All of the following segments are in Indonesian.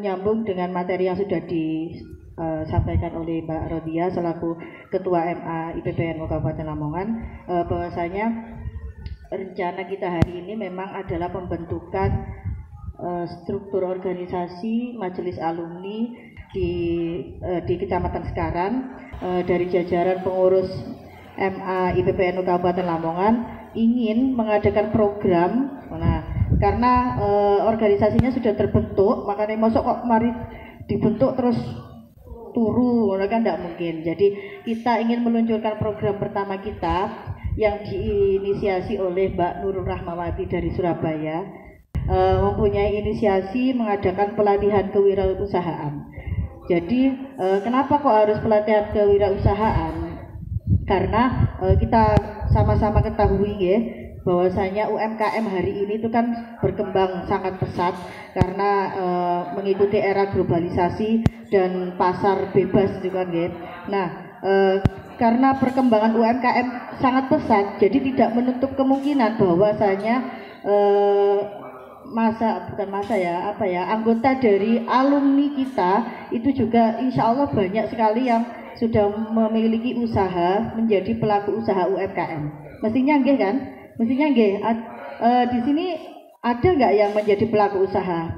menyambung dengan materi yang sudah disampaikan oleh Mbak Rodia selaku Ketua MA IPPNU Kabupaten Lamongan, bahwasanya rencana kita hari ini memang adalah pembentukan struktur organisasi majelis alumni di Kecamatan Sekaran dari jajaran pengurus MA IPPNU Kabupaten Lamongan ingin mengadakan program. Nah, karena organisasinya sudah terbentuk, makanya masuk kok mari dibentuk terus turu, kan tidak mungkin. Jadi kita ingin meluncurkan program pertama kita yang diinisiasi oleh Mbak Nurul Rahmawati dari Surabaya, mempunyai inisiasi mengadakan pelatihan kewirausahaan. Jadi kenapa kok harus pelatihan kewirausahaan? Karena kita sama-sama ketahui ya, bahwasanya UMKM hari ini itu kan berkembang sangat pesat karena mengikuti era globalisasi dan pasar bebas itu kan ya. Nah, karena perkembangan UMKM sangat pesat, jadi tidak menutup kemungkinan bahwasanya anggota dari alumni kita itu juga insya Allah banyak sekali yang sudah memiliki usaha, menjadi pelaku usaha UMKM. Mestinya nggih kan? Mestinya nggih. Di sini ada nggak yang menjadi pelaku usaha?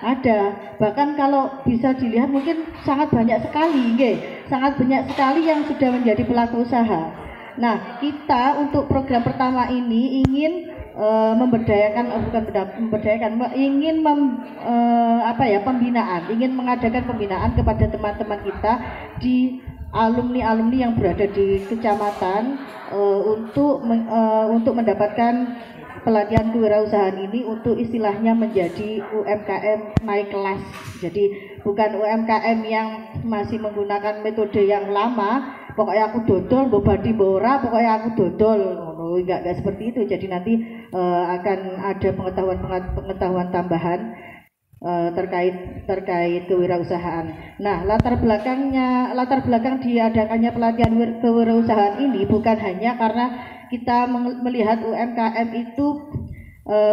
Ada. Bahkan kalau bisa dilihat mungkin sangat banyak sekali, nggih. Sangat banyak sekali yang sudah menjadi pelaku usaha. Nah, kita untuk program pertama ini ingin pembinaan, ingin mengadakan pembinaan kepada teman-teman kita di alumni-alumni yang berada di kecamatan untuk mendapatkan pelatihan kewirausahaan ini untuk istilahnya menjadi UMKM naik kelas. Jadi bukan UMKM yang masih menggunakan metode yang lama, pokoknya aku dodol, mbok badi mbok ora, pokoknya aku dodol. Enggak seperti itu. Jadi nanti akan ada pengetahuan tambahan terkait kewirausahaan. Nah, latar belakang diadakannya pelatihan kewirausahaan ini bukan hanya karena kita melihat UMKM itu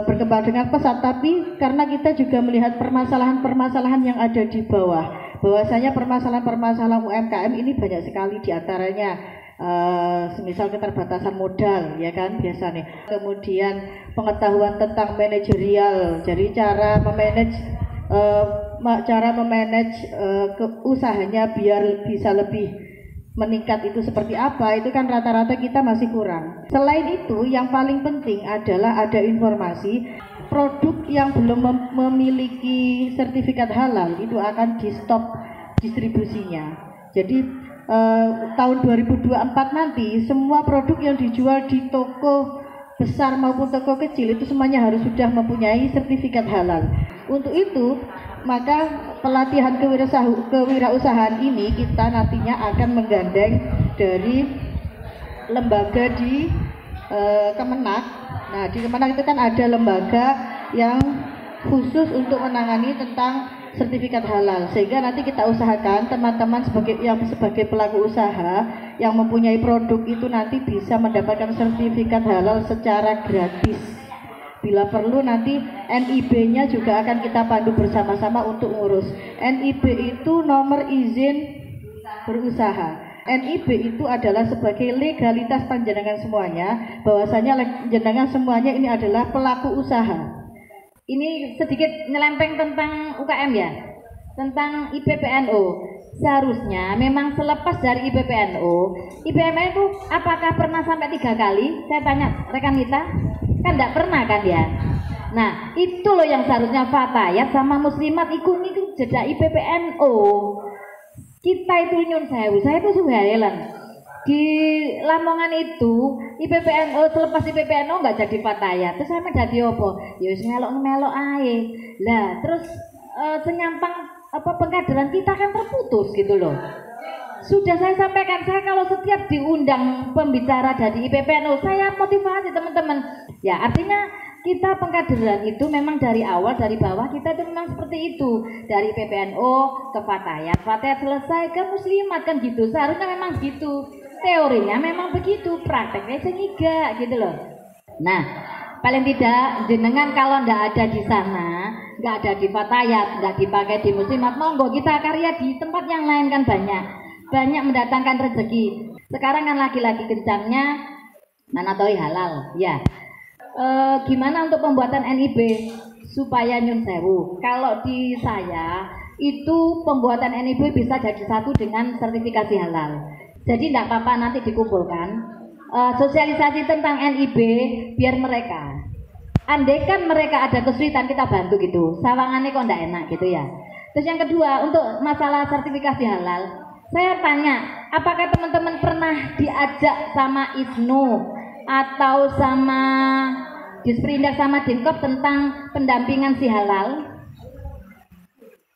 berkembang dengan pesat, tapi karena kita juga melihat permasalahan-permasalahan yang ada di bawah. Bahwasanya permasalahan-permasalahan UMKM ini banyak sekali, diantaranya semisal keterbatasan modal, ya kan biasanya. Kemudian pengetahuan tentang manajerial, jadi cara memanage usahanya biar bisa lebih meningkat itu seperti apa, itu kan rata-rata kita masih kurang. Selain itu, yang paling penting adalah ada informasi produk yang belum memiliki sertifikat halal itu akan di stop distribusinya. Jadi tahun 2024 nanti semua produk yang dijual di toko besar maupun toko kecil itu semuanya harus sudah mempunyai sertifikat halal. Untuk itu, maka pelatihan kewirausahaan ini kita nantinya akan menggandeng dari lembaga di Kemenak. Nah, di Kemenak itu kan ada lembaga yang khusus untuk menangani tentang sertifikat halal, sehingga nanti kita usahakan teman-teman sebagai pelaku usaha yang mempunyai produk itu nanti bisa mendapatkan sertifikat halal secara gratis. Bila perlu nanti NIB-nya juga akan kita pandu bersama-sama untuk ngurus. NIB itu nomor izin berusaha. NIB itu adalah sebagai legalitas panjenengan semuanya, bahwasanya jenengan semuanya ini adalah pelaku usaha. Ini sedikit nyelempeng tentang UKM ya, tentang IPPNU. Seharusnya memang selepas dari IPPNU itu apakah pernah sampai 3 kali? Saya tanya rekan kita, kan tidak pernah kan ya. Nah, itu loh yang seharusnya fatayat sama muslimat ikut jeda IPPNU. Kita itu nyun sewu, saya itu heran. Di Lamongan itu IPPNU, selepas IPPNU nggak jadi fatayat, terus saya jadi apa? Ya wis melok ae. Lah terus senyampang pengkaderan kita kan terputus gitu loh. Sudah saya sampaikan, saya kalau setiap diundang pembicara dari IPPNU, saya motivasi teman-teman. Ya artinya kita pengkaderan itu memang dari awal, dari bawah kita itu memang seperti itu. Dari IPPNU ke fatayat selesai ke muslimat kan gitu. Seharusnya memang gitu. Teorinya memang begitu, prakteknya sengiga gitu loh. Nah, paling tidak jenengan kalau ndak ada di sana, nggak ada di Fatayat, nggak dipakai di Muslimat, monggo kita karya di tempat yang lain kan banyak mendatangkan rezeki. Sekarang kan lagi-lagi kencangnya Manatoi halal, ya. Gimana untuk pembuatan NIB supaya nyun sewu? Kalau di saya itu pembuatan NIB bisa jadi satu dengan sertifikasi halal. Jadi tidak apa-apa nanti dikumpulkan sosialisasi tentang NIB biar mereka. Andaikan mereka ada kesulitan kita bantu gitu. Sawangannya kok tidak enak gitu ya. Terus yang kedua untuk masalah sertifikasi halal, saya tanya, apakah teman-teman pernah diajak sama ISNU atau sama Disperindak sama Dinkop tentang pendampingan si halal?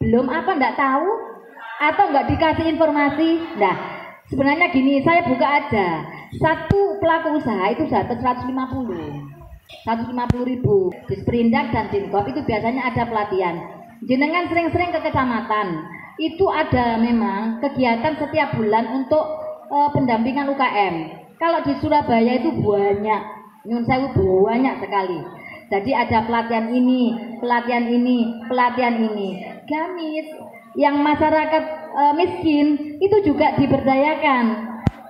Belum apa enggak tahu? Atau enggak dikasih informasi? Nah, sebenarnya gini, saya buka aja. Satu pelaku usaha itu dapat 150.000. Disperindak dan Dinkop itu biasanya ada pelatihan. Jenengan sering-sering ke kecamatan. Itu ada memang kegiatan setiap bulan untuk pendampingan UKM. Kalau di Surabaya itu banyak, nyun sewu banyak sekali. Jadi ada pelatihan ini, pelatihan ini, pelatihan ini. Gamis yang masyarakat miskin itu juga diberdayakan.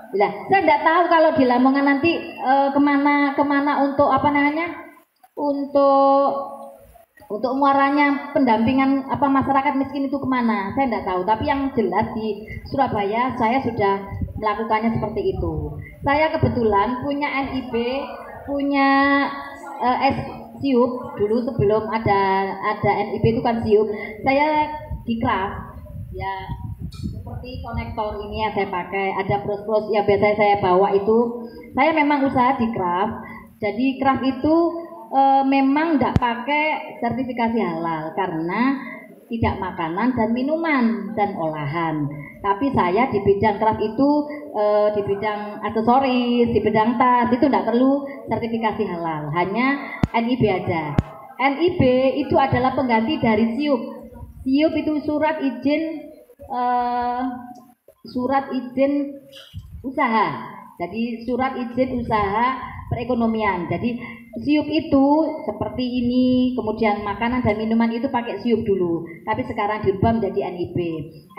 Nah, saya tidak tahu kalau di Lamongan nanti kemana untuk apa namanya, untuk muaranya pendampingan apa masyarakat miskin itu kemana, saya tidak tahu. Tapi yang jelas di Surabaya saya sudah melakukannya seperti itu. Saya kebetulan punya NIB, punya SIUP dulu sebelum ada NIB itu kan SIUP. Saya di craft ya, seperti konektor ini yang saya pakai, ada pros yang biasanya saya bawa itu. Saya memang usaha di craft. Jadi craft itu memang tidak pakai sertifikasi halal karena tidak makanan dan minuman dan olahan. Tapi saya di bidang craft itu di bidang aksesoris, di bidang tas itu tidak perlu sertifikasi halal, hanya NIB aja. NIB itu adalah pengganti dari SIUP. SIUP itu surat izin usaha. Jadi surat izin usaha perekonomian. Jadi SIUP itu seperti ini, kemudian makanan dan minuman itu pakai SIUP dulu. Tapi sekarang dirubah menjadi NIB.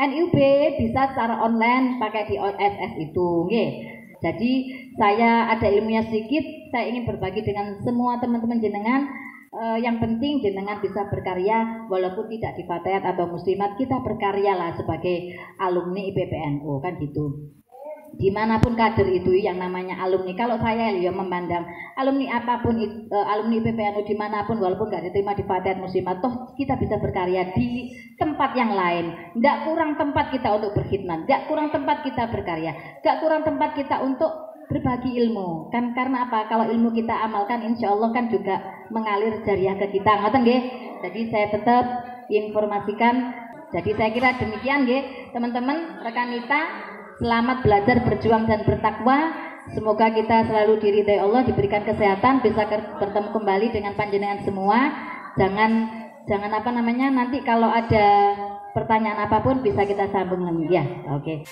NIB bisa secara online pakai di OSS itu, nggih. Jadi saya ada ilmunya sedikit, saya ingin berbagi dengan semua teman-teman jenengan. Yang penting jenengan bisa berkarya walaupun tidak di Fatayat atau Muslimat, kita berkaryalah sebagai alumni IPPNU kan gitu. Dimanapun kader itu yang namanya alumni. Kalau saya ya memandang alumni apapun, alumni IPPNU dimanapun walaupun nggak diterima di Fatayat Muslimat, toh kita bisa berkarya di tempat yang lain. Nggak kurang tempat kita untuk berkhidmat, nggak kurang tempat kita berkarya, nggak kurang tempat kita untuk berbagi ilmu. Kan karena apa? Kalau ilmu kita amalkan, insya Allah kan juga mengalir jariah ke kita. Ngoten nggih. Jadi saya tetap informasikan. Jadi saya kira demikian nggih, teman-teman, rekan kita. Selamat belajar, berjuang dan bertakwa. Semoga kita selalu diridhai Allah, diberikan kesehatan, bisa bertemu kembali dengan panjenengan semua. Jangan apa namanya, nanti kalau ada pertanyaan apapun bisa kita sambung lagi ya. Oke.